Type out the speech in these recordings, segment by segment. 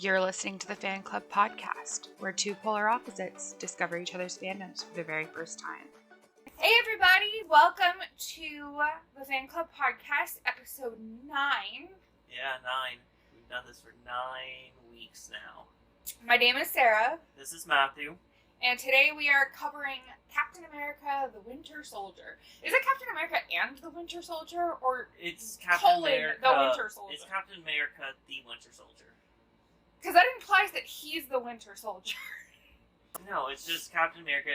You're listening to the Fan Club Podcast, where two polar opposites discover each other's fandoms for the very first time. Hey everybody, welcome to the Fan Club Podcast, episode 9. Yeah, 9. We've done this for 9 weeks now. My name is Sarah. This is Matthew. And today we are covering Captain America, the Winter Soldier. Is it Captain America and the Winter Soldier, or it's Captain America, the Winter Soldier? It's Captain America, the Winter Soldier. Because that implies that he's the Winter Soldier. No, it's just Captain America,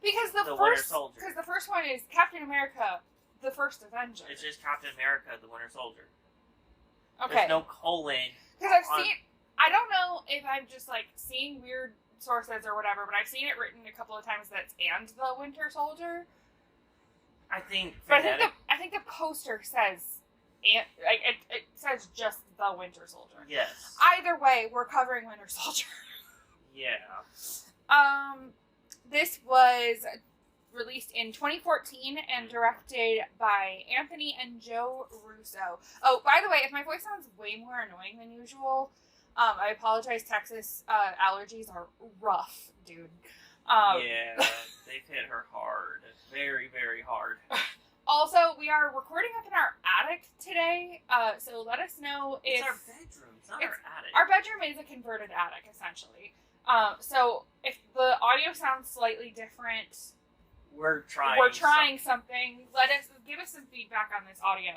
because the Winter Soldier. Because the first one is Captain America, the First Avenger. It's just Captain America, the Winter Soldier. Okay. There's no colon. Because I don't know if I'm just like seeing weird sources or whatever, but I've seen it written a couple of times that it's and the Winter Soldier. I think the poster says and it says just the Winter Soldier. Yes. Either way, we're covering Winter Soldier. Yeah. This was released in 2014 and directed by Anthony and Joe Russo. Oh, by the way, if my voice sounds way more annoying than usual, I apologize. Texas allergies are rough, dude. Yeah, they've hit her hard. Very, very hard. Also, we are recording up in our attic today, so let us know if... It's our bedroom, it's not our attic. Our bedroom is a converted attic, essentially. So, if the audio sounds slightly different... We're trying something. Give us some feedback on this audio.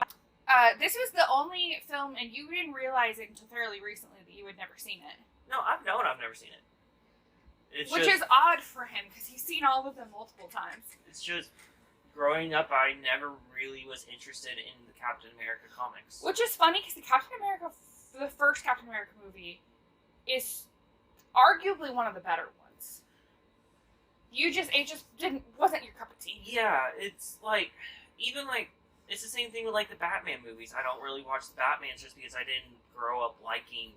This was the only film, and you didn't realize it until fairly recently that you had never seen it. No, I've never seen it. Which is odd for him, because he's seen all of them multiple times. It's just, growing up, I never really was interested in the Captain America comics. Which is funny, because the first Captain America movie is arguably one of the better ones. It just wasn't your cup of tea. Yeah, it's like, it's the same thing with like the Batman movies. I don't really watch the Batmans just because I didn't grow up liking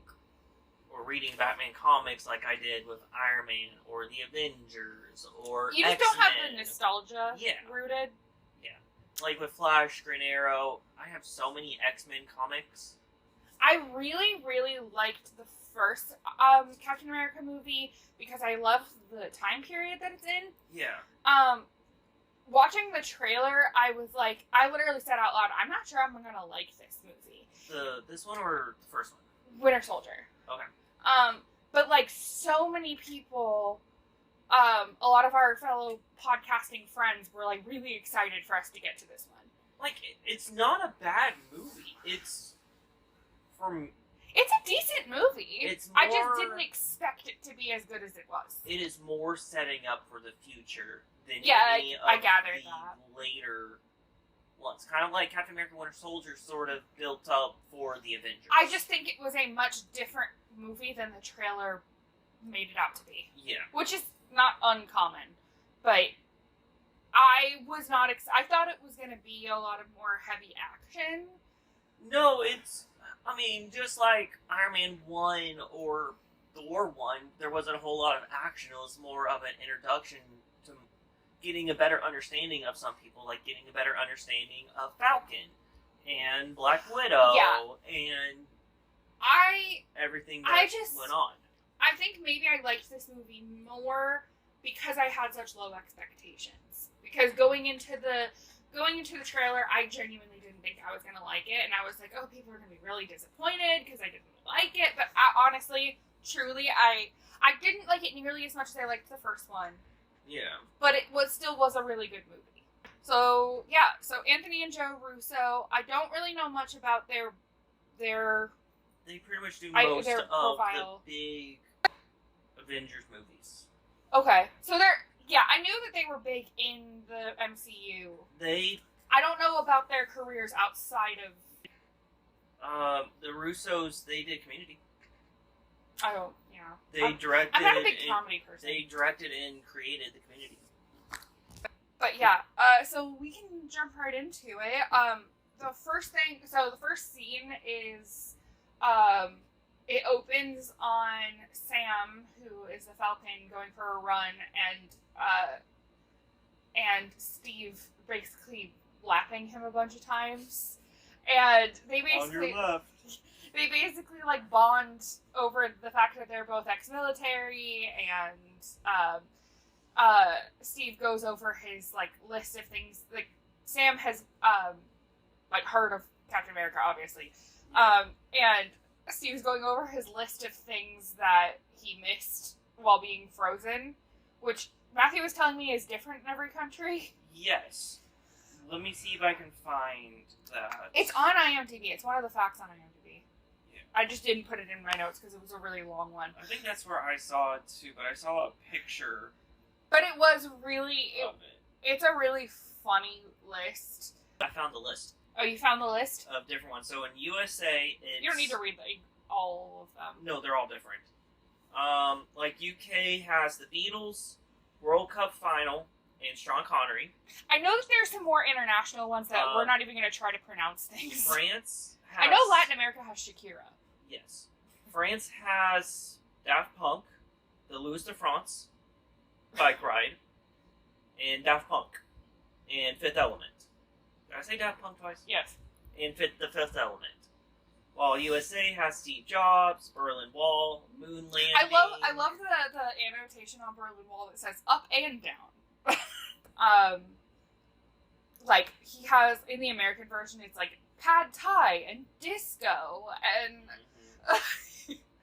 or reading Batman comics like I did with Iron Man or the Avengers or You just X-Men. don't have the nostalgia rooted. Yeah. Like with Flash, Green Arrow, I have so many X-Men comics. I really, really liked the first Captain America movie because I love the time period that it's in. Yeah. Watching the trailer, I literally said out loud, I'm not sure I'm gonna like this movie. This one or the first one? Winter Soldier. Okay. But like so many people, a lot of our fellow podcasting friends were like really excited for us to get to this one. Like, it's not a bad movie. It's a decent movie. I just didn't expect it to be as good as it was. It is more setting up for the future than any of the later ones. Kind of like Captain America Winter Soldier sort of built up for the Avengers. I just think it was a much different movie than the trailer made it out to be. Yeah. Which is not uncommon. But I was not I thought it was going to be a lot of more heavy action. No, just like Iron Man 1 or Thor 1, there wasn't a whole lot of action. It was more of an introduction to getting a better understanding of some people, like getting a better understanding of Falcon and Black Widow and everything that went on. I think maybe I liked this movie more because I had such low expectations. Because going into the trailer, I genuinely didn't think I was going to like it, and I was like, oh, people are going to be really disappointed because I didn't like it, but honestly, truly, I didn't like it nearly as much as I liked the first one. Yeah. But it still was a really good movie. So, yeah, Anthony and Joe Russo, I don't really know much about their They pretty much do most their of profile. the big Avengers movies. Okay, so I knew that they were big in the MCU. I don't know about their careers outside of... the Russos, they did Community. Oh, yeah. I'm not a big comedy person. They directed and created the Community. But yeah, so we can jump right into it. The first scene is, it opens on Sam, who is the Falcon, going for a run, and Steve basically lapping him a bunch of times. And they basically... On your left. they basically like bond over the fact that they're both ex-military, and Steve goes over his like list of things. Like Sam has like heard of Captain America, obviously, and Steve's going over his list of things that he missed while being frozen, which Matthew was telling me is different in every country. Yes. Let me see if I can find that. It's on IMDb. It's one of the facts on IMDb. Yeah. I just didn't put it in my notes because it was a really long one. I think that's where I saw it too, but I saw a picture But it was really... of it. It's a really funny list. I found the list Oh, you found the list? of different ones. So in USA, it's... You don't need to read all of them. No, they're all different. Like UK has the Beatles, World Cup Final, and Sean Connery. I know that there's some more international ones that we're not even going to try to pronounce things. France has... I know Latin America has Shakira. Yes. France has Daft Punk, the Louis de France, Bike Ride, and Daft Punk, and Fifth Element. Did I say Daft Punk twice? Yes. And the Fifth Element. While USA has Steve Jobs, Berlin Wall, Moon Landing. I love the annotation on Berlin Wall that says up and down. Like he has in the American version, it's like pad thai and disco, and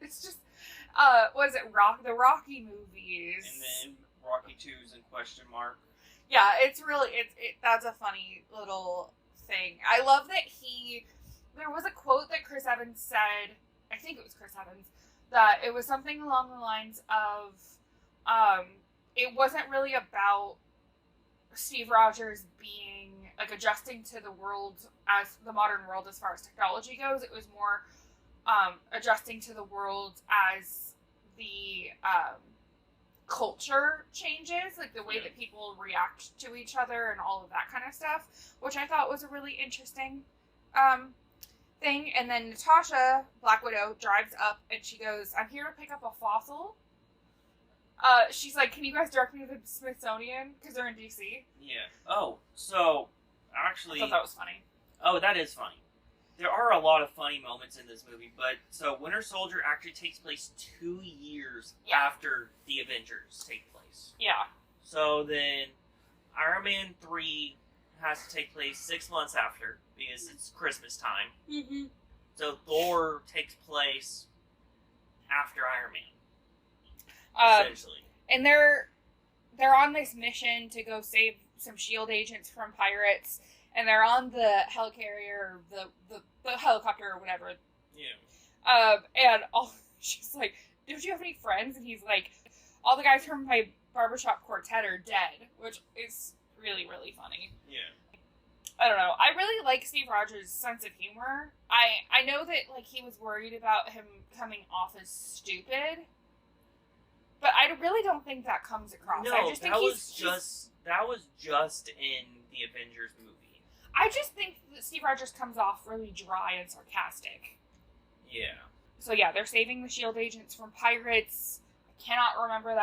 it's just what is it? The Rocky movies, And then Rocky 2's in question mark. Yeah, it's really that's a funny little thing. I love that there was a quote that Chris Evans said, I think it was Chris Evans, that it was something along the lines of, it wasn't really about Steve Rogers being, like, adjusting to the world, as the modern world as far as technology goes. It was more adjusting to the world as the culture changes, like the way that people react to each other and all of that kind of stuff, which I thought was a really interesting thing. And then Natasha, Black Widow, drives up and she goes, "I'm here to pick up a fossil." She's like, "Can you guys direct me to the Smithsonian?" Because they're in DC. Yeah. Oh, so actually, I thought that was funny. Oh, that is funny. There are a lot of funny moments in this movie, but so Winter Soldier actually takes place 2 years after the Avengers take place. Yeah. So then Iron Man 3 has to take place 6 months after, because it's Christmas time. Mm-hmm. So Thor takes place after Iron Man, essentially. And they're on this mission to go save some SHIELD agents from pirates, and they're on the helicarrier, the helicopter or whatever. Yeah. And she's like, "Don't you have any friends?" And he's like, "All the guys from my barbershop quartet are dead," which is really, really funny. Yeah. I don't know. I really like Steve Rogers' sense of humor. I know that like he was worried about him coming off as stupid, but I really don't think that comes across. No, I just think that was just in the Avengers movie. I just think that Steve Rogers comes off really dry and sarcastic. Yeah. So yeah, they're saving the SHIELD agents from pirates. I cannot remember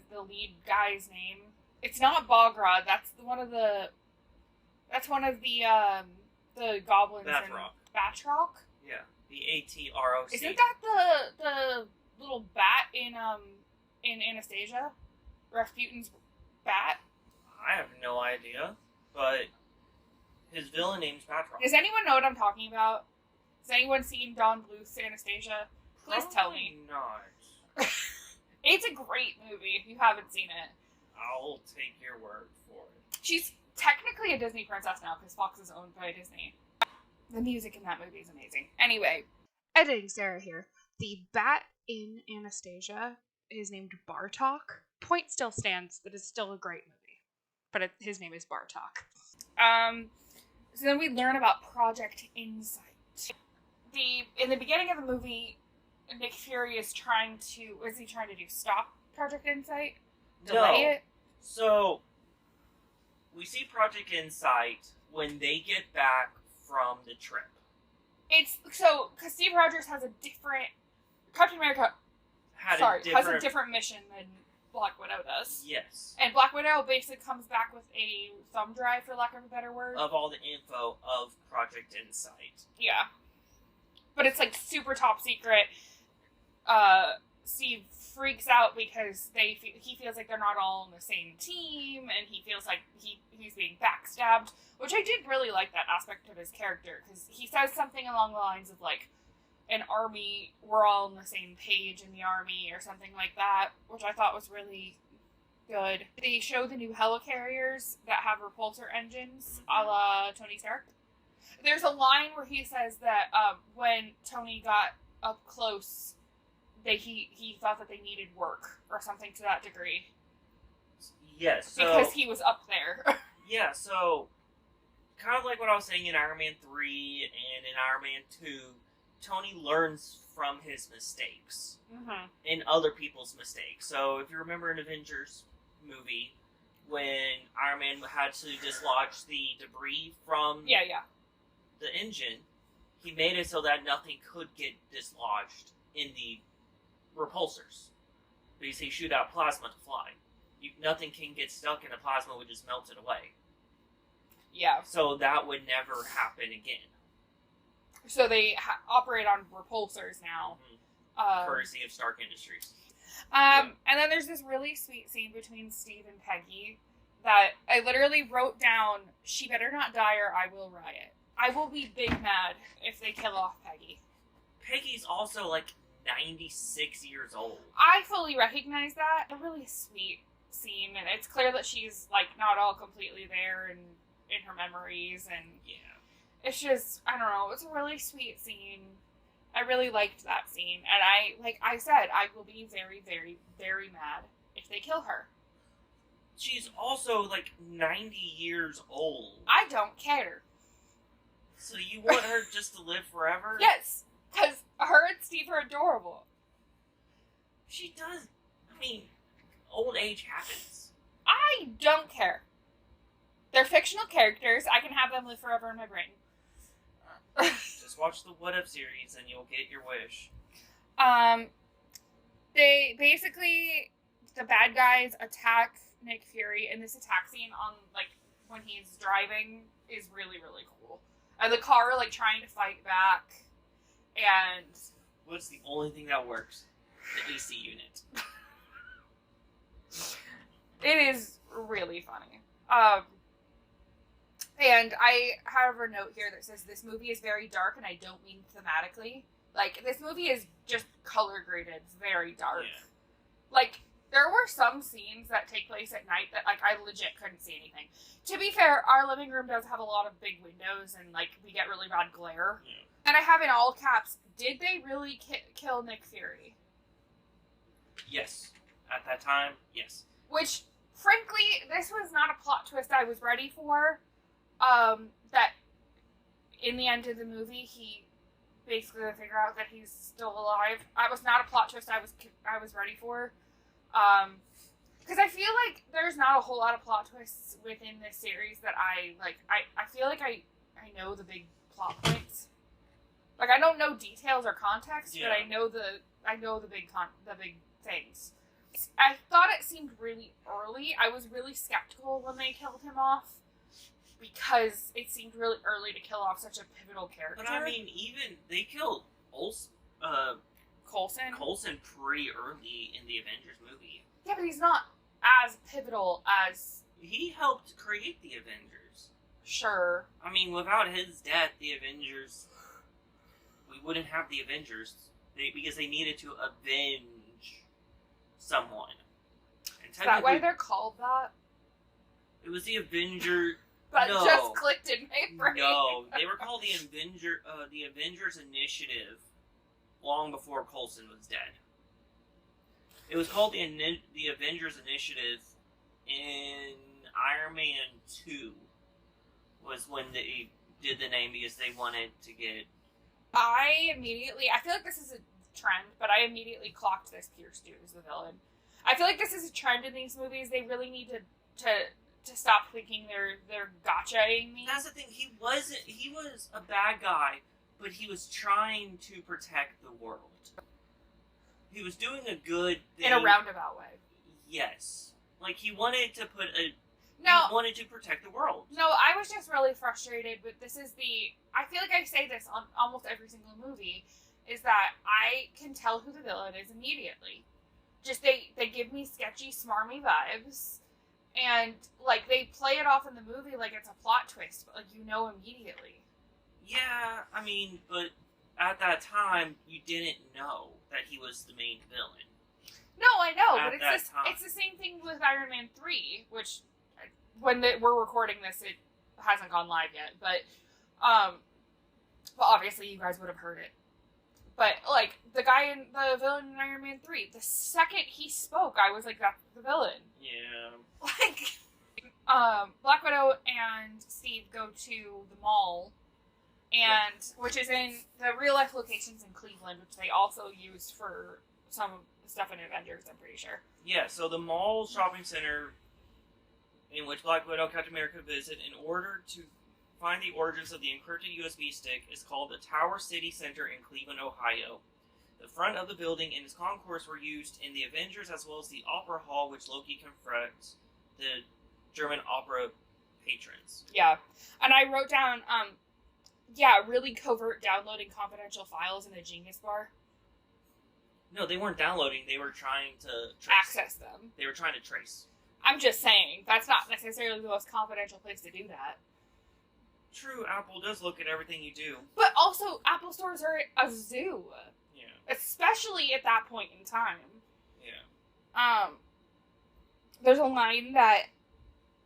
the lead guy's name. It's not Bogrod. That's one of the goblins in Batroc. Yeah, the ATROC. Isn't that the little bat in Anastasia? Rasputin's bat? I have no idea, but his villain name's Batroc. Does anyone know what I'm talking about? Has anyone seen Don Bluth's Anastasia? Please tell me. Not. It's a great movie if you haven't seen it. I'll take your word for it. She's technically a Disney princess now because Fox is owned by Disney. The music in that movie is amazing. Anyway. Editing Sarah here. The bat in Anastasia is named Bartok. Point still stands that it's still a great movie. But his name is Bartok. So then we learn about Project Insight. In the beginning of the movie, Nick Fury is trying to do? Stop Project Insight? Delay it? So, we see Project Insight when they get back from the trip. Because Steve Rogers has a different... Captain America has a different mission than Black Widow does. Yes. And Black Widow basically comes back with a thumb drive, for lack of a better word. Of all the info of Project Insight. Yeah. but it's like super top secret. Steve freaks out because he feels like they're not all on the same team, and he feels like he's being backstabbed, which I did really like that aspect of his character, because he says something along the lines of like, an army, we're all on the same page in the army, or something like that, which I thought was really good. They show the new helicarriers that have repulsor engines, a la Tony Stark. There's a line where he says that when Tony got up close, he thought that they needed work, or something to that degree. Yes, so, because he was up there. Yeah, so kind of like what I was saying in Iron Man 3 and in Iron Man 2, Tony learns from his mistakes and other people's mistakes. So if you remember in Avengers movie, when Iron Man had to dislodge the debris from the engine, he made it so that nothing could get dislodged in the repulsors, because he shoot out plasma to fly. Nothing can get stuck in the plasma, would just melt it away. Yeah. So that would never happen again. So they operate on repulsors now. Courtesy of Stark Industries. And then there's this really sweet scene between Steve and Peggy that I literally wrote down, she better not die or I will riot. I will be big mad if they kill off Peggy. Peggy's also like 96 years old. I fully recognize that. A really sweet scene, and it's clear that she's like not all completely there and in her memories, and it's just, I don't know, it's a really sweet scene. I really liked that scene, and I said, I will be very, very, very mad if they kill her. She's also like 90 years old. I don't care. So you want her just to live forever? Yes, because her and Steve are adorable. She does. I mean, old age happens. I don't care. They're fictional characters. I can have them live forever in my brain. Just watch the What If series and you'll get your wish. They basically, the bad guys attack Nick Fury, and this attack scene on, like, when he's driving is really, really cool. And the car, like, trying to fight back, and... What's the only thing that works? The AC unit. It is really funny. And I have a note here that says, this movie is very dark, and I don't mean thematically. Like, this movie is just color graded very dark. Yeah. Like, there were some scenes that take place at night that, like, I legit couldn't see anything. To be fair, our living room does have a lot of big windows, and, like, we get really bad glare. Yeah. And I have in all caps, did they really kill Nick Fury? Yes. At that time, yes. Which, frankly, this was not a plot twist I was ready for. That in the end of the movie, he basically figure out that he's still alive. It was not a plot twist I was ready for. Because I feel like there's not a whole lot of plot twists within this series that I like. I feel like I know the big plot points. Like, I don't know details or context, but I know the big things. I thought it seemed really early. I was really skeptical when they killed him off, because it seemed really early to kill off such a pivotal character. But I mean, even they killed Coulson pretty early in the Avengers movie. Yeah, but he's not as pivotal as... He helped create the Avengers. Sure. I mean, without his death, the Avengers... We wouldn't have the Avengers. Because they needed to avenge someone. And is that why they're called that? It was the Avenger... That just clicked in my brain. No, they were called the Avengers Initiative long before Coulson was dead. It was called the Avengers Initiative in Iron Man 2 was when they did the name, because they wanted to get... I feel like this is a trend, but I immediately clocked this Pierce dude as the villain. I feel like this is a trend in these movies. They really need to stop thinking they're gotcha-ing me. That's the thing. He was a bad guy, but he was trying to protect the world. He was doing a good thing. In a roundabout way. Yes. Like, he wanted to put No. He wanted to protect the world. No, I was just really frustrated with I feel like I say this on almost every single movie, is that I can tell who the villain is immediately. Just they give me sketchy, smarmy vibes, and like they play it off in the movie like it's a plot twist, but like you know immediately. Yeah, I mean, but at that time you didn't know that he was the main villain. No, I know, At but that time. it's the same thing with Iron Man 3, which when we're recording this, it hasn't gone live yet, but well, obviously you guys would have heard it. But, like, the villain in Iron Man 3, the second he spoke, I was like, that's the villain. Yeah. Like, Black Widow and Steve go to the mall, and which is in the real life locations in Cleveland, which they also use for some stuff in Avengers, I'm pretty sure. Yeah, so the mall shopping center in which Black Widow and Captain America visit in order to find the origins of the encrypted USB stick is called the Tower City Center in Cleveland, Ohio. The front of the building and its concourse were used in the Avengers as well as the Opera Hall, which Loki confronts the German opera patrons. Yeah. And I wrote down, really covert downloading confidential files in the Genius Bar. No, they weren't downloading. They were trying to trace. Access them. They were trying to trace. I'm just saying, that's not necessarily the most confidential place to do that. True, Apple does look at everything you do. But also, Apple stores are a zoo. Yeah. Especially at that point in time. Yeah. There's a line that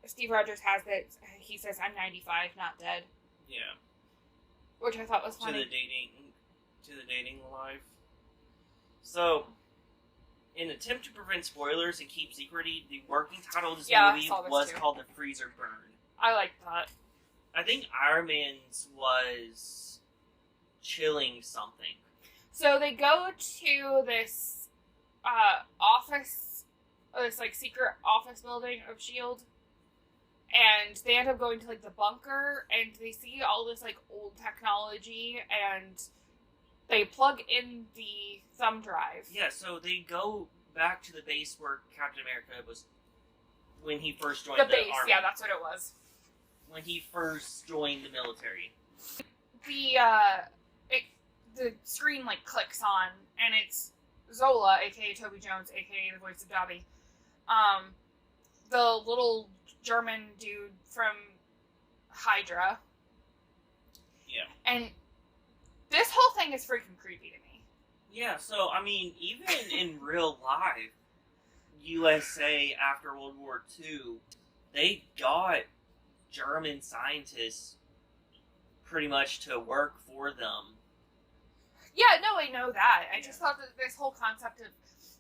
Steve Rogers has that he says, "I'm 95, not dead." Yeah. Which I thought was funny. To the dating life. So, in an attempt to prevent spoilers and keep secrecy, the working title of this movie was called The Freezer Burn. I like that. I think Iron Man's was chilling something. So they go to this office, this like secret office building of S.H.I.E.L.D., and they end up going to like the bunker, and they see all this like old technology, and they plug in the thumb drive. Yeah, so they go back to the base where Captain America was when he first joined the base, army. yeah, that's what it was. When he first joined the military. The screen like clicks on, and it's Zola, aka Toby Jones, aka the voice of Dobby. The little German dude from Hydra. Yeah. And this whole thing is freaking creepy to me. Yeah, so, I mean, even in real life, USA after World War II, they got German scientists pretty much to work for them. Yeah, no, I know that. I just thought that this whole concept of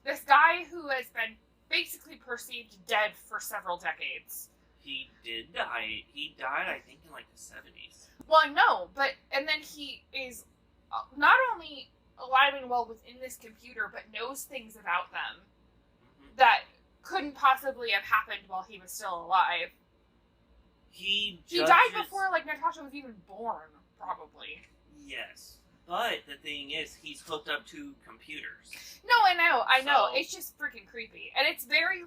this guy who has been basically perceived dead for several decades. He did die. He died, I think, in like the 70s. Well, no, and then he is not only alive and well within this computer, but knows things about them that couldn't possibly have happened while he was still alive. He died before, like, Natasha was even born, probably. Yes. But the thing is, he's hooked up to computers. No, I know. It's just freaking creepy. And it's very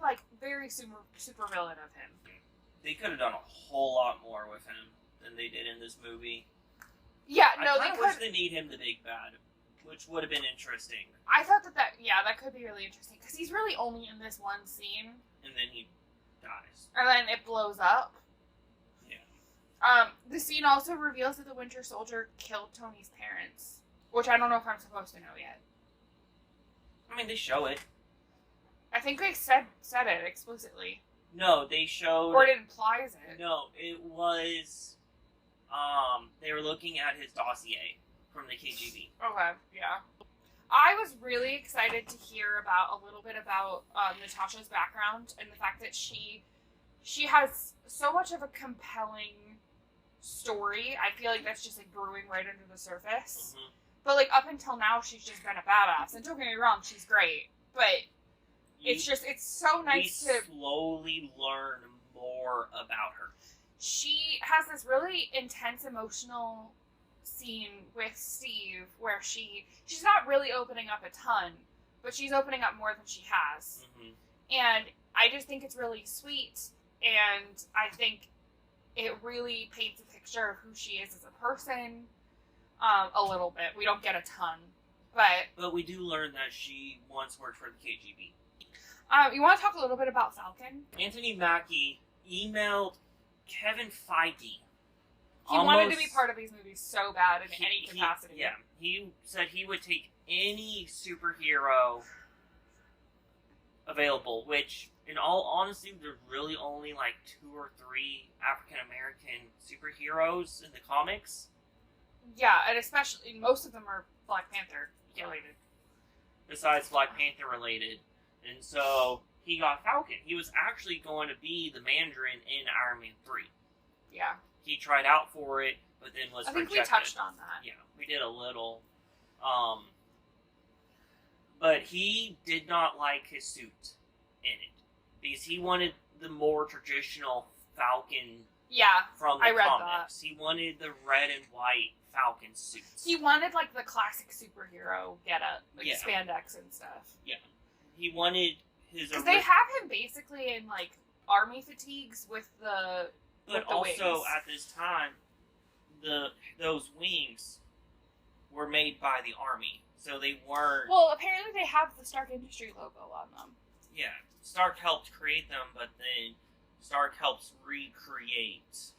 super villain of him. They could have done a whole lot more with him than they did in this movie. Yeah, I wish they made him the big bad, which would have been interesting. I thought that could be really interesting, because he's really only in this one scene. And then he dies. And then it blows up. Yeah. The scene also reveals that the Winter Soldier killed Tony's parents, which I don't know if I'm supposed to know yet. I mean, they show it. I think they said it explicitly. No, they showed... Or it implies it. No, it was... they were looking at his dossier from the KGB. Okay, yeah. I was really excited to hear a little bit about Natasha's background and the fact that she has so much of a compelling story. I feel like that's just like brewing right under the surface. Mm-hmm. But like up until now, she's just been a badass. And don't get me wrong, she's great. But it's so nice to slowly learn more about her. She has this really intense emotional scene with Steve where she's not really opening up a ton, but she's opening up more than she has. Mm-hmm. And I just think it's really sweet and I think it really paints a picture of who she is as a person. A little bit. We don't get a ton, but we do learn that she once worked for the KGB. You want to talk a little bit about Falcon? Anthony Mackie emailed Kevin Feige. He wanted to be part of these movies so bad in any capacity. He said he would take any superhero available, which, in all honesty, there's really only like 2 or 3 African-American superheroes in the comics. Yeah, and especially, most of them are Black Panther related. Besides Black Panther related. And so, he got Falcon. He was actually going to be the Mandarin in Iron Man 3. Yeah. He tried out for it, but then was rejected. I think we touched on that. Yeah, we did a little. But he did not like his suit in it. Because he wanted the more traditional Falcon from the comics. He wanted the red and white Falcon suits. He wanted, like, the classic superhero getup, like spandex and stuff. Yeah. He wanted his... Because they have him basically in, like, army fatigues with the... But also, at this time, those wings were made by the Army, so they weren't... Well, apparently they have the Stark Industry logo on them. Yeah, Stark helped create them, but then Stark helps recreate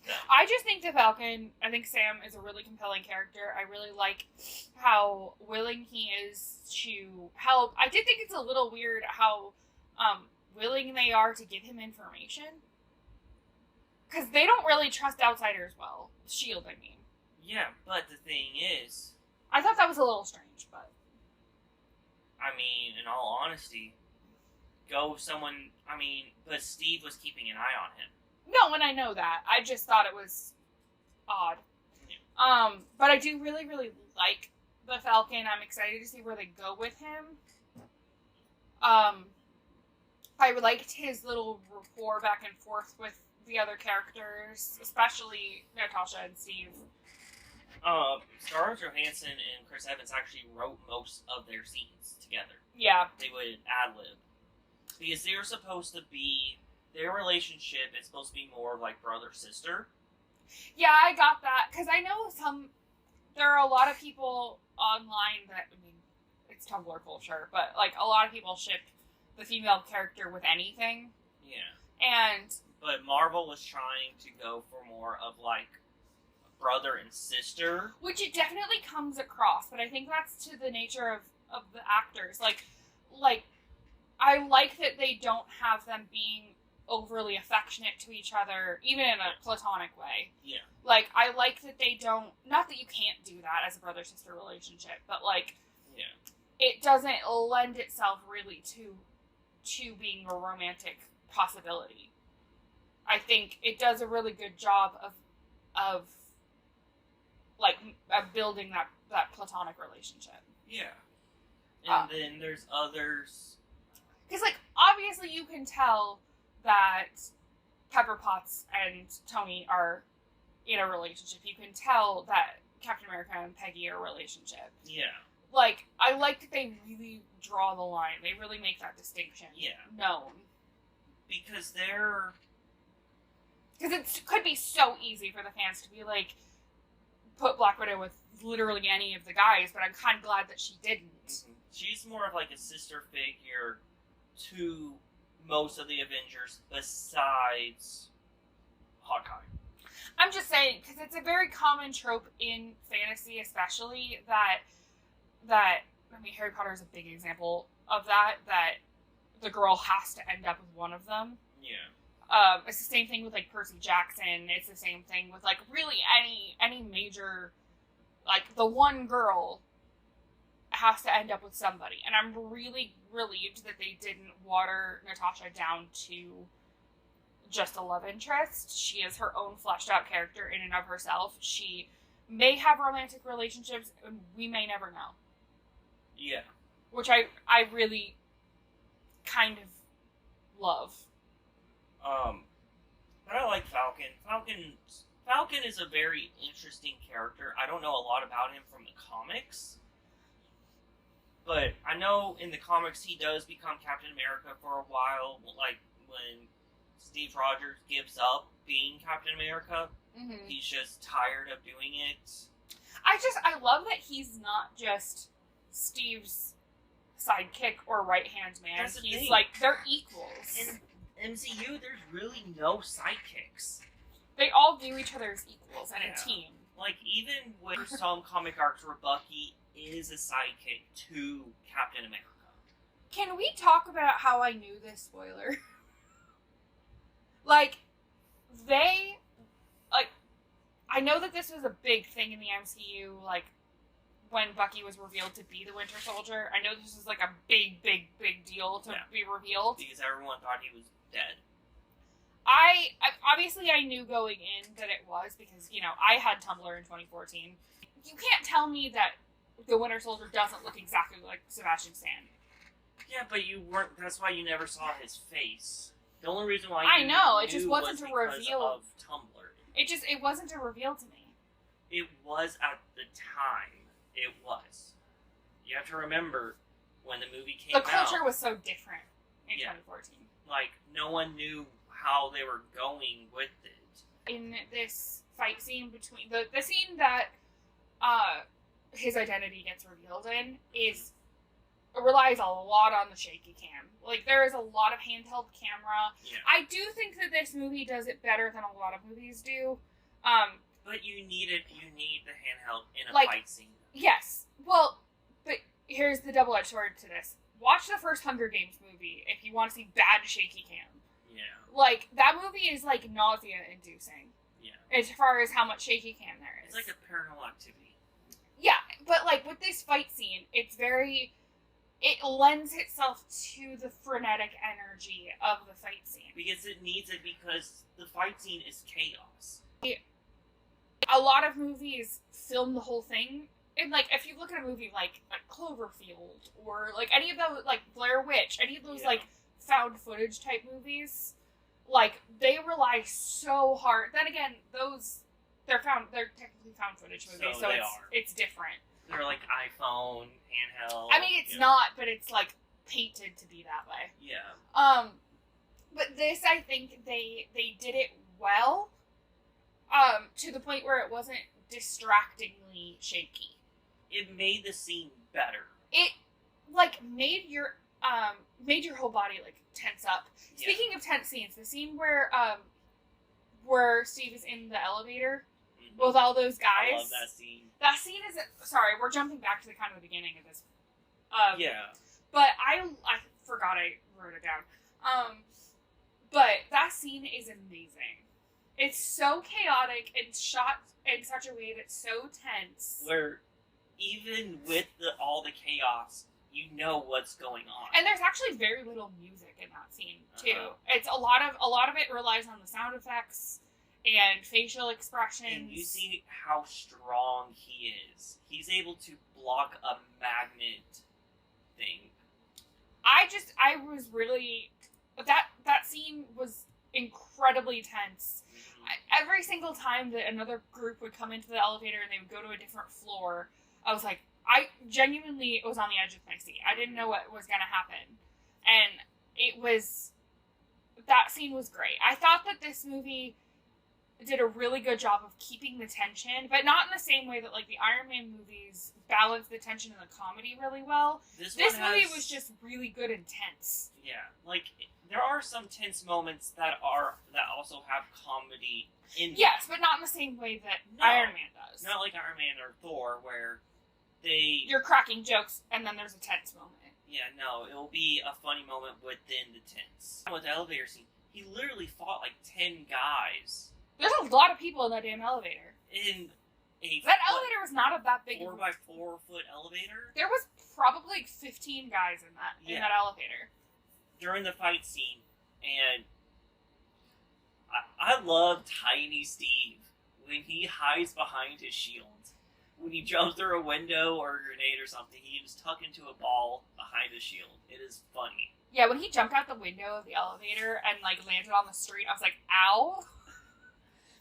them. I just think the Falcon, I think Sam is a really compelling character. I really like how willing he is to help. I did think it's a little weird how willing they are to give him information. Because they don't really trust outsiders well. S.H.I.E.L.D., I mean. Yeah, but the thing is... I thought that was a little strange, but... I mean, in all honesty, go with someone... I mean, but Steve was keeping an eye on him. No, and I know that. I just thought it was odd. Yeah. But I do really, really like the Falcon. I'm excited to see where they go with him. I liked his little rapport back and forth with the other characters, especially Natasha and Steve. Scarlett Johansson and Chris Evans actually wrote most of their scenes together. Yeah. They would ad-lib. Because they were supposed to be... Their relationship is supposed to be more like brother-sister. Yeah, I got that. Because I know there are a lot of people online that, I mean, it's Tumblr culture, but, like, a lot of people ship the female character with anything. Yeah. And... But Marvel was trying to go for more of, like, brother and sister. Which it definitely comes across, but I think that's to the nature of the actors. Like, I like that they don't have them being overly affectionate to each other, even in a platonic way. Yeah. Like, I like that they don't... Not that you can't do that as a brother-sister relationship, but, like... Yeah. It doesn't lend itself really to being a romantic possibility. I think it does a really good job of building that platonic relationship. Yeah. And then there's others. Because, like, obviously you can tell that Pepper Potts and Tony are in a relationship. You can tell that Captain America and Peggy are a relationship. Yeah. Like, I like that they really draw the line. They really make that distinction known. Because they're... Because it could be so easy for the fans to be like, put Black Widow with literally any of the guys, but I'm kind of glad that she didn't. Mm-hmm. She's more of like a sister figure to most of the Avengers besides Hawkeye. I'm just saying, because it's a very common trope in fantasy, especially, that I mean, Harry Potter is a big example of that the girl has to end up with one of them. Yeah. It's the same thing with, like, Percy Jackson. It's the same thing with, like, really any major, like, the one girl has to end up with somebody. And I'm really relieved that they didn't water Natasha down to just a love interest. She is her own fleshed out character in and of herself. She may have romantic relationships, and we may never know. Yeah. Which I really kind of love. But I like Falcon. Falcon is a very interesting character. I don't know a lot about him from the comics. But I know in the comics he does become Captain America for a while, like when Steve Rogers gives up being Captain America. Mm-hmm. He's just tired of doing it. I love that he's not just Steve's sidekick or right-hand man. That's the He's thing. like, they're equals. In MCU, there's really no sidekicks. They all view each other as equals and Yeah. a team. Like, even with some comic arcs where Bucky is a sidekick to Captain America. Can we talk about how I knew this spoiler? Like, I know that this was a big thing in the MCU, like, when Bucky was revealed to be the Winter Soldier. I know this was, like, a big, big, big deal to be revealed. Because everyone thought he was dead. Obviously, I knew going in that it was, because, you know, I had Tumblr in 2014. You can't tell me that the Winter Soldier doesn't look exactly like Sebastian Stan. Yeah, but you weren't. That's why you never saw his face. The only reason why I you know, it knew just wasn't was a because reveal. of Tumblr. It wasn't a reveal to me. It was at the time. It was. You have to remember when the movie came The out. culture was so different in Yeah. 2014. Like, no one knew how they were going with it. In this fight scene between the scene that his identity gets revealed in relies a lot on the shaky cam. Like, there is a lot of handheld camera. Yeah. I do think that this movie does it better than a lot of movies do. But you need the handheld in a Like- fight scene. Yes. Well, but here's the double-edged sword to this. Watch the first Hunger Games movie if you want to see bad shaky cam. Yeah. Like, that movie is, like, nausea-inducing Yeah. as far as how much shaky cam there is. It's like a paranormal activity. Yeah, but, like, with this fight scene, it lends itself to the frenetic energy of the fight scene. Because it needs it, because the fight scene is chaos. A lot of movies film the whole thing. And, like, if you look at a movie like Cloverfield, or, like, any of those, like, Blair Witch, any of those, Yeah. like, found footage type movies, like, they rely so hard. Then again, they're technically found footage movies, so they it's are. it's different. They're like iPhone, handheld. I mean, it's not, but it's, like, painted to be that way. Yeah. But this, I think they did it well, to the point where it wasn't distractingly shaky. It made the scene better. It, like, made your whole body, like, tense up. Yeah. Speaking of tense scenes, the scene where Steve is in the elevator Mhm. with all those guys. I love that scene. That scene is, sorry, we're jumping back to the kind of the beginning of this. Yeah. But I forgot I wrote it down. But that scene is amazing. It's so chaotic and shot in such a way that's so tense. Where even with all the chaos, you know what's going on. And there's actually very little music in that scene too. Uh-huh. It's a lot of it relies on the sound effects and facial expressions. And you see how strong he is. He's able to block a magnet thing. I was really that scene was incredibly tense. Every single time that another group would come into the elevator and they would go to a different floor, I was like, I genuinely was on the edge of my seat. I didn't know what was going to happen. And that scene was great. I thought that this movie did a really good job of keeping the tension, but not in the same way that, like, the Iron Man movies balance the tension and the comedy really well. This movie was just really good and tense. Yeah, like, there are some tense moments that also have comedy in them. Yes, but not in the same way that No. Iron Man does. Not like Iron Man or Thor, where you're You're cracking jokes, and then there's a tense moment. Yeah, no, it will be a funny moment within the tense. With the elevator scene, he literally fought like 10 guys There's a lot of people in that damn elevator. in a That elevator was not that big. 4x4 foot elevator. There was probably like 15 guys in that elevator. During the fight scene, and I love Tiny Steve when he hides behind his shield. When he jumps through a window or a grenade or something, he just tuck into a ball behind his shield. It is funny. Yeah, when he jumped out the window of the elevator and, like, landed on the street, I was like, ow.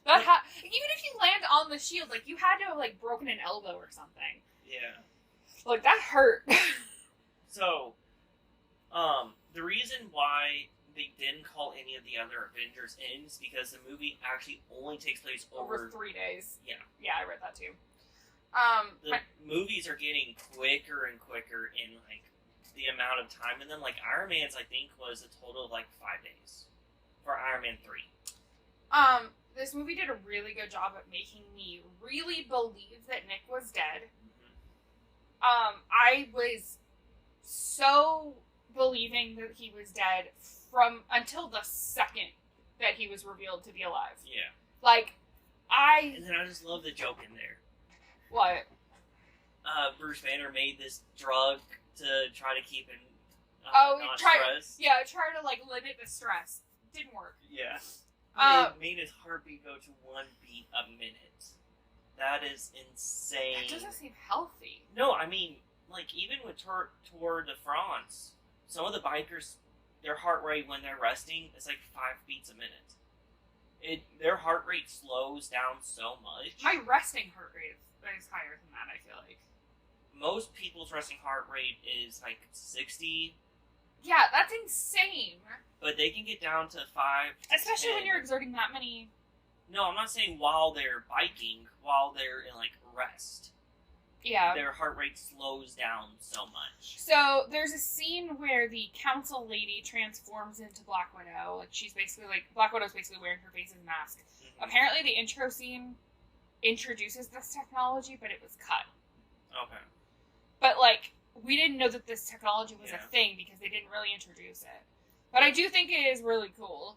Even if you land on the shield, like, you had to have, like, broken an elbow or something. Yeah. Like, that hurt. So, the reason why they didn't call any any of the other Avengers ends, because the movie actually only takes place over 3 days. Yeah. Yeah, I read that too. The movies are getting quicker and quicker in, like, the amount of time, and then, like, Iron Man's, I think, was a total of, like, 5 days for Iron Man 3. This movie did a really good job at making me really believe that Nick was dead. Mm-hmm. I was so believing that he was dead until the second that he was revealed to be alive. Yeah. Like, And then I just love the joke in there. What? Bruce Banner made this drug to try to keep him not try to, like, limit the stress. Didn't work. Yeah. It made his heartbeat go to 1 beat a minute. That is insane. That doesn't seem healthy. No, I mean, like, even with Tour de France, some of the bikers, their heart rate when they're resting is like 5 beats a minute. Their heart rate slows down so much. My resting heart rate is higher than that, I feel like. Most people's resting heart rate is like 60. Yeah, that's insane. But they can get down to 5 to Especially 10. when you're exerting that many... No, I'm not saying while they're biking, while they're in, like, rest. Yeah. Their heart rate slows down so much. So, there's a scene where the council lady transforms into Black Widow. Like, she's basically, like, Black Widow's basically wearing her face's mask. Mm-hmm. Apparently, the intro scene introduces this technology, but it was cut. Okay. But, like, we didn't know that this technology was a thing because they didn't really introduce it. But I do think it is really cool.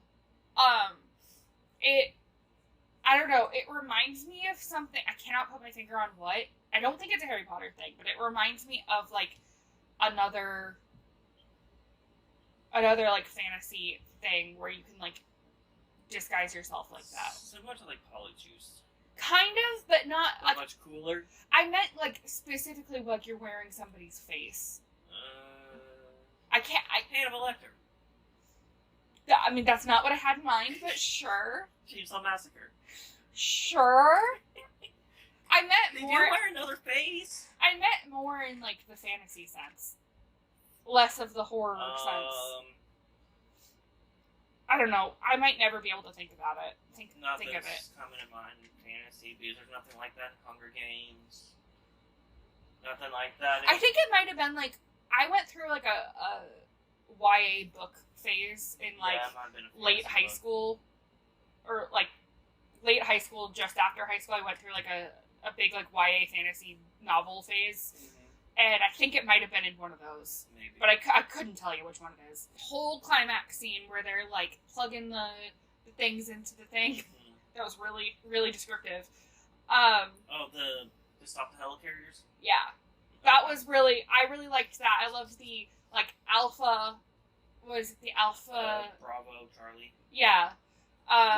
I don't know, it reminds me of something, I cannot put my finger on what. I don't think it's a Harry Potter thing, but it reminds me of, like, another, like, fantasy thing where you can, like, disguise yourself like that. Similar to, like, Polyjuice. Kind of, but not, like... much cooler? I meant, like, specifically, like, you're wearing somebody's face. Hannibal Lecter. I mean, that's not what I had in mind, but sure. Chainsaw Massacre. Sure. I meant more... Did you wear another face? I meant more in, like, the fantasy sense. Less of the horror sense. I don't know. I might never be able to think about it. Think of it. Nothing's coming to mind in fantasy, because there's nothing like that in Hunger Games. Nothing like that. I think it might have been, like... I went through, like, a YA book phase in, like, late high school. Or, like, late high school, just after high school. I went through, like, a big, like, YA fantasy novel phase. Mm-hmm. And I think it might have been in one of those. Maybe. But I couldn't tell you which one it is. Whole climax scene where they're, like, plugging the things into the thing. Mm-hmm. That was really, really descriptive. The stop the helicarriers? Yeah. That was really... I really liked that. I loved the, like, Alpha... Was it the Alpha... Bravo, Charlie. Yeah.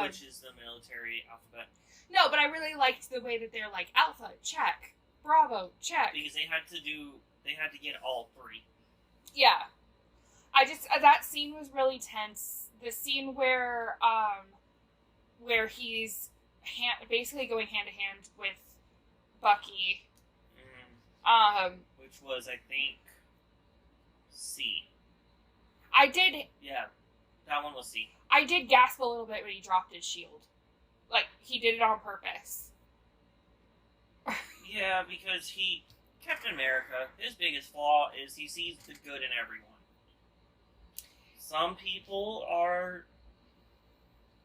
Which is the military alphabet. No, but I really liked the way that they're like, Alpha, check. Bravo, check. Because they had to get all 3. Yeah. That scene was really tense. The scene where he's basically going hand to hand with Bucky. Mm. Which was, I think, C. Yeah, that one was C. I did gasp a little bit when he dropped his shield. Like, he did it on purpose. Yeah, because Captain America, his biggest flaw is he sees the good in everyone. Some people are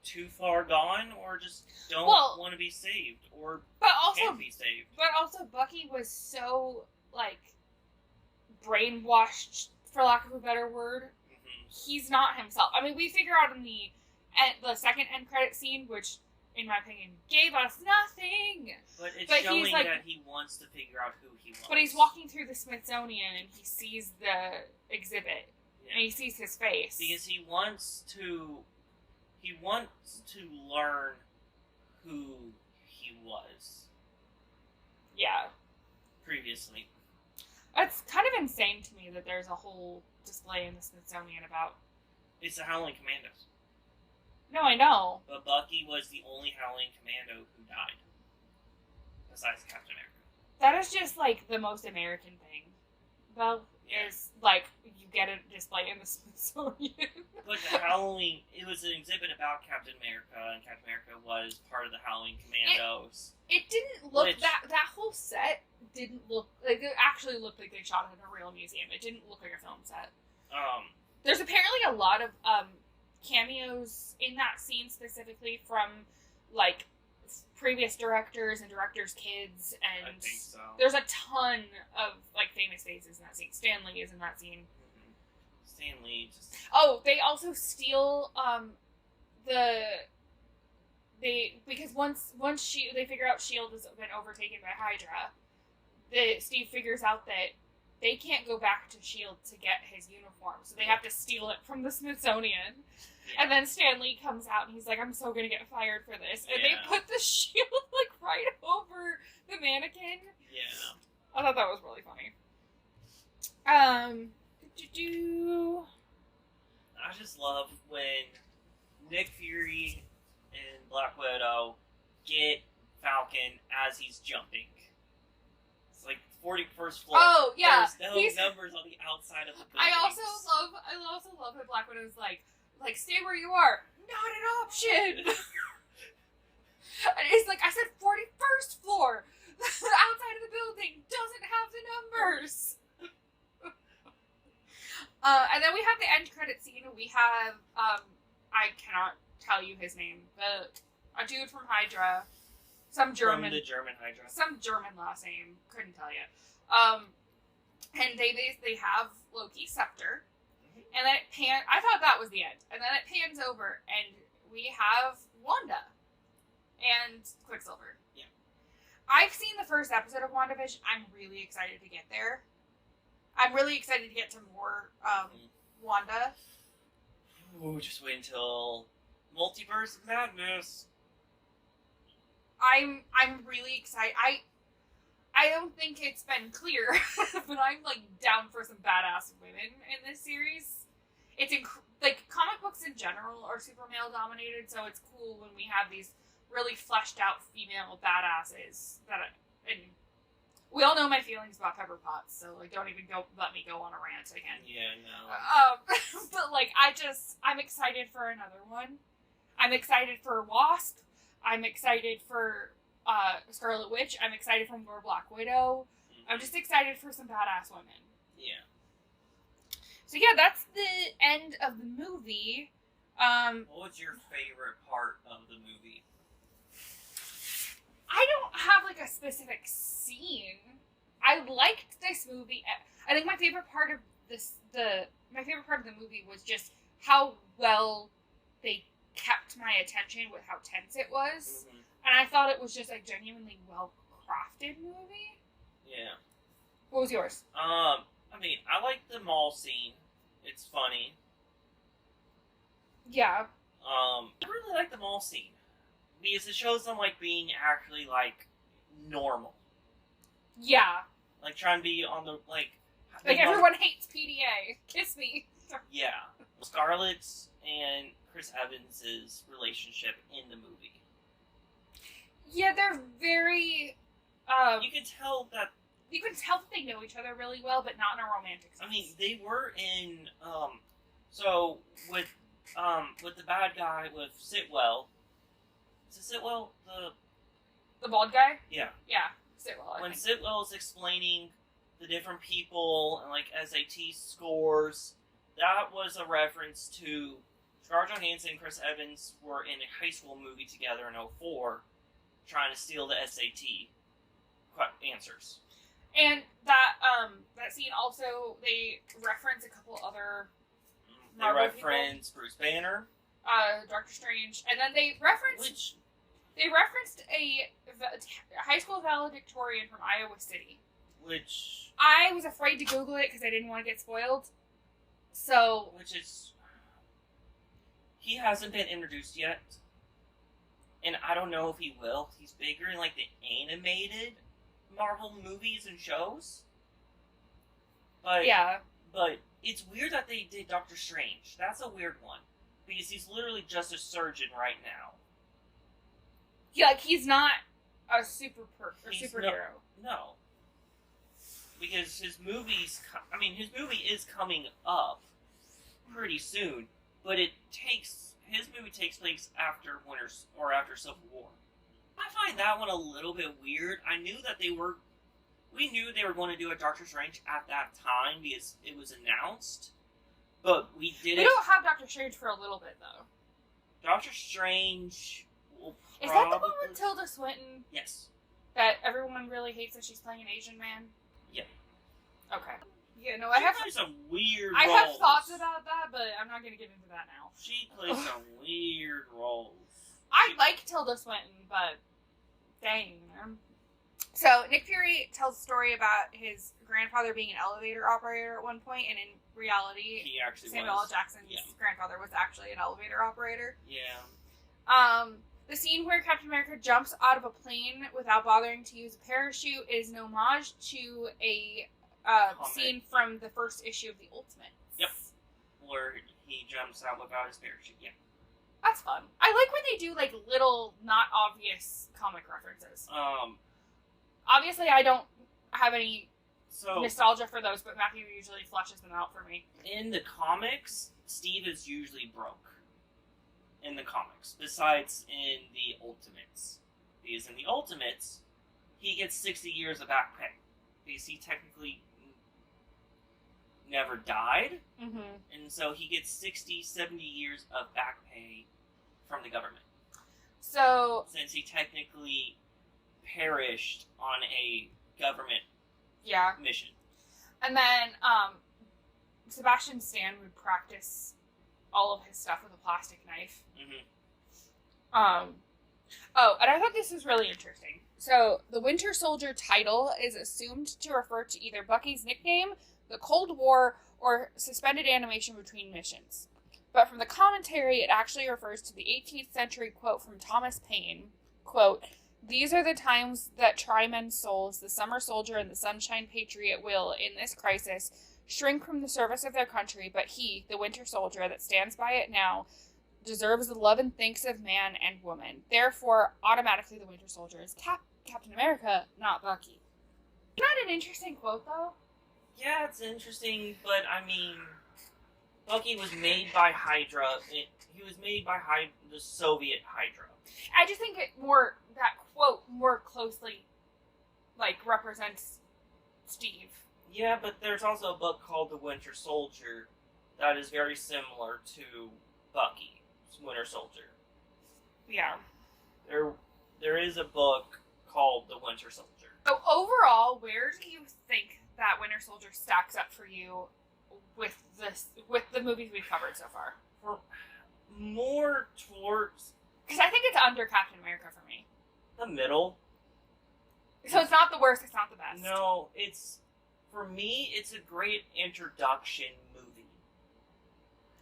too far gone or just don't want to be saved or can't be saved. But also, Bucky was so, like, brainwashed, for lack of a better word. He's not himself. I mean, we figure out in the second end credit scene, which, in my opinion, gave us nothing. But it's showing like, that he wants to figure out who he wants. But he's walking through the Smithsonian and he sees the exhibit. Yeah. And he sees his face. Because he wants to learn who he was. Yeah. Previously. It's kind of insane to me that there's a whole display in the Smithsonian about... It's the Howling Commandos. No, I know. But Bucky was the only Howling Commando who died. Besides Captain America. That is just, like, the most American thing. Well, is, like, you get a display in the Smithsonian. But the Halloween, it was an exhibit about Captain America, and Captain America was part of the Halloween Commandos. It didn't look, that whole set didn't look, like, it actually looked like they shot it in a real museum. It didn't look like a film set. There's apparently a lot of cameos in that scene specifically from, like, previous directors and directors' kids, and I think so. There's a ton of, like, famous faces in that scene. Stan Lee is in that scene. Mm-hmm. Stan Lee just... Oh, they also steal because once they figure out S.H.I.E.L.D. has been overtaken by Hydra, Steve figures out that they can't go back to S.H.I.E.L.D. to get his uniform, so they have to steal it from the Smithsonian. Yeah. And then Stan Lee comes out and he's like, I'm so gonna get fired for this. And they put the shield, like, right over the mannequin. Yeah. I thought that was really funny. I just love when Nick Fury and Black Widow get Falcon as he's jumping. It's like 41st floor. Oh, yeah. There's no numbers on the outside of the building. I also love that Black Widow's like, stay where you are. Not an option. And it's like, I said 41st floor. The outside of the building doesn't have the numbers. And then we have the end credit scene. We have, I cannot tell you his name, but a dude from Hydra. Some German. From the German Hydra. Some German last name. Couldn't tell you. And they have Loki's scepter. And then I thought that was the end. And then it pans over, and we have Wanda and Quicksilver. Yeah. I've seen the first episode of WandaVision. I'm really excited to get there. I'm really excited to get to more Wanda. Ooh, just wait until Multiverse Madness. I'm really excited. I don't think it's been clear, but I'm, like, down for some badass women in this series. It's like, comic books in general are super male dominated, so it's cool when we have these really fleshed out female badasses and we all know my feelings about Pepper Potts, so, like, don't even let me go on a rant again. Yeah, no. But, like, I'm excited for another one. I'm excited for Wasp. I'm excited for Scarlet Witch. I'm excited for more Black Widow. Mm-hmm. I'm just excited for some badass women. Yeah. So yeah, that's the end of the movie. What was your favorite part of the movie? I don't have, like, a specific scene. I liked this movie. I think my favorite part of the movie was just how well they kept my attention with how tense it was. Mm-hmm. And I thought it was just a genuinely well-crafted movie. Yeah. What was yours? I mean, I like the mall scene. It's funny. Yeah. I really like the mall scene. Because it shows them, like, being actually, like, normal. Yeah. Like, trying to be on the, like... Like, everyone hates PDA. Kiss me. Yeah. Scarlett's and Chris Evans' relationship in the movie. Yeah, they're very... you can tell that they know each other really well, but not in a romantic sense. I mean, they were in, so, with the bad guy, with Sitwell. Is it Sitwell? The bald guy? Yeah. Yeah, Sitwell, When Sitwell is explaining the different people and, like, SAT scores, that was a reference to Scarlett Johansson and Chris Evans were in a high school movie together in 2004, trying to steal the SAT answers. And that scene also, they reference a couple other Marvel reference people. Bruce Banner, Doctor Strange, and then they referenced a high school valedictorian from Iowa City. Which I was afraid to Google it because I didn't want to get spoiled. So, he hasn't been introduced yet, and I don't know if he will. He's bigger in, like, the animated Marvel movies and shows. But yeah. But it's weird that they did Doctor Strange. That's a weird one. Because he's literally just a surgeon right now. Yeah, like, he's not a superhero. No. because his movie is coming up pretty soon, but his movie takes place after after Civil War. I find that one a little bit weird. We knew they were going to do a Doctor Strange at that time because it was announced, but we didn't. We don't have Doctor Strange for a little bit though. Doctor Strange will Is that the one with Tilda Swinton? Yes. That everyone really hates that she's playing an Asian man? Yeah. Okay. Yeah, no, She plays some weird I roles. have thoughts about that, but I'm not going to get into that now. She plays some weird roles. I like Tilda Swinton, but dang. So, Nick Fury tells a story about his grandfather being an elevator operator at one point, and in reality, He actually Samuel L. was. Jackson's grandfather was actually an elevator operator. Yeah. The scene where Captain America jumps out of a plane without bothering to use a parachute is an homage to a scene from the first issue of The Ultimates. Yep. Where he jumps out without his parachute. Yeah. That's fun. I like when they do, like, little, not obvious comic references. Obviously, I don't have any nostalgia for those, but Matthew usually flushes them out for me. In the comics, Steve is usually broke. In the comics. Besides in the Ultimates. Because in the Ultimates, he gets 60 years of back pay. Because he technically never died. Mm-hmm. And so he gets 60, 70 years of back pay from the government. So, since he technically perished on a government mission. And then, Sebastian Stan would practice all of his stuff with a plastic knife. Mm-hmm. And I thought this was really interesting. So, the Winter Soldier title is assumed to refer to either Bucky's nickname, the Cold War, or suspended animation between missions. But from the commentary, it actually refers to the 18th century quote from Thomas Paine, quote, "These are the times that try men's souls. The summer soldier and the sunshine patriot will, in this crisis, shrink from the service of their country, but he, the winter soldier that stands by it now, deserves the love and thanks of man and woman. Therefore, automatically the winter soldier is Captain America, not Bucky." Isn't that an interesting quote, though? Yeah, it's interesting, but I mean, Bucky was made by Hydra. He was made by the Soviet Hydra. I just think that quote more closely, like, represents Steve. Yeah, but there's also a book called The Winter Soldier that is very similar to Bucky's Winter Soldier. Yeah. There is a book called The Winter Soldier. So overall, where do you think that Winter Soldier stacks up for you with the movies we've covered so far? More towards... Because I think it's under Captain America for me. The middle. So it's not the worst, it's not the best. No, for me, it's a great introduction movie.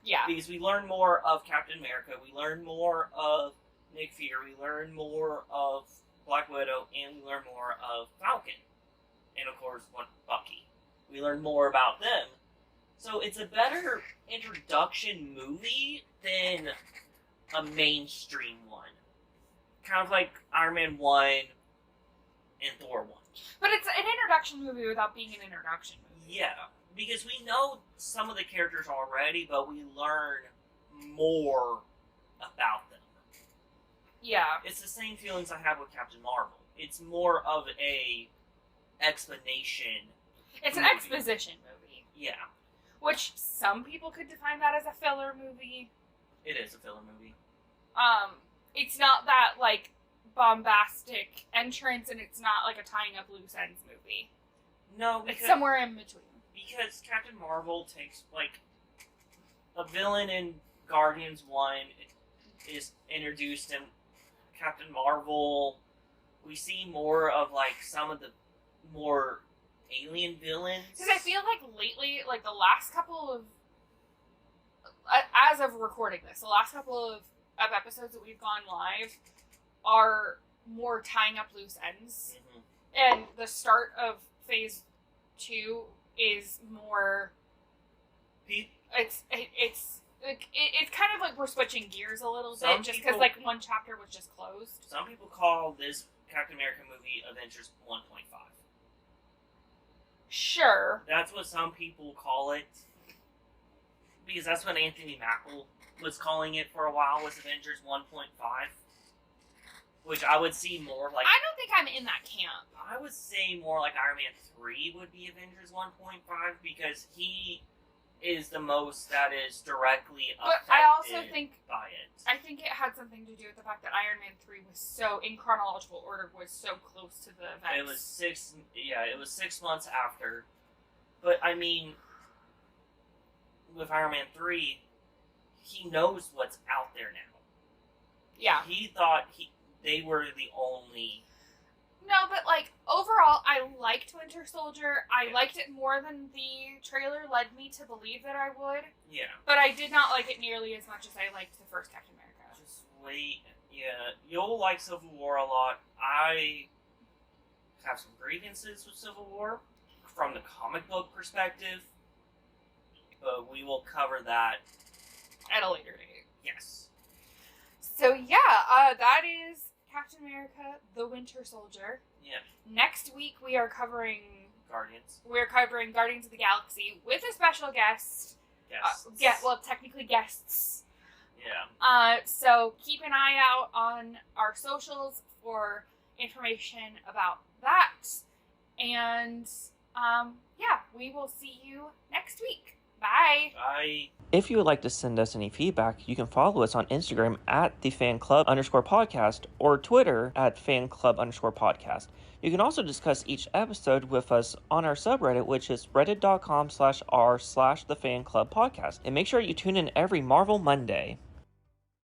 Yeah. Because we learn more of Captain America, we learn more of Nick Fury, we learn more of Black Widow, and we learn more of Falcon. And of course, Bucky. We learn more about them. So it's a better introduction movie than a mainstream one. Kind of like Iron Man 1 and Thor 1. But it's an introduction movie without being an introduction movie. Yeah, because we know some of the characters already, but we learn more about them. Yeah. It's the same feelings I have with Captain Marvel. It's more of a explanation. It's an movie. exposition movie. Yeah. Which some people could define that as a filler movie. It is a filler movie. It's not that, like, bombastic entrance, and it's not like a tying up loose ends movie. No, it's somewhere in between. Because Captain Marvel takes, like, a villain in Guardians 1 is introduced in Captain Marvel. We see more of, like, some of the more alien villains. Because I feel like lately, like, the last couple of, as of recording this, the last couple of episodes that we've gone live are more tying up loose ends. Mm-hmm. And the start of phase 2 is more... It's kind of like we're switching gears a little bit, just because, like, one chapter was just closed. Some people call this Captain America movie Avengers 1.5. Sure. That's what some people call it. Because that's what Anthony Mackie was calling it for a while, was Avengers 1.5. Which I would see more like... I don't think I'm in that camp. I would say more like Iron Man 3 would be Avengers 1.5, because he is the most that is directly affected But I also think by it. I think it had something to do with the fact that Iron Man 3 was so, in chronological order, was so close to the events. It was 6 months after. But, I mean, with Iron Man 3, he knows what's out there now. Yeah. He thought they were the only... No, but, like, overall, I liked Winter Soldier. I liked it more than the trailer led me to believe that I would. Yeah. But I did not like it nearly as much as I liked the first Captain America. Just wait. Yeah, you'll like Civil War a lot. I have some grievances with Civil War from the comic book perspective, but we will cover that At a later date. Yes. So, yeah, that is Captain America, the Winter Soldier. Yeah. Next week, we are covering Guardians of the Galaxy with a special guest. Yes. Technically guests. Yeah. So keep an eye out on our socials for information about that. And, we will see you next week. Bye. Bye. If you would like to send us any feedback, you can follow us on Instagram at thefanclub_podcast or Twitter at fanclub_podcast. You can also discuss each episode with us on our subreddit, which is reddit.com/r/thefanclubpodcast. And make sure you tune in every Marvel Monday.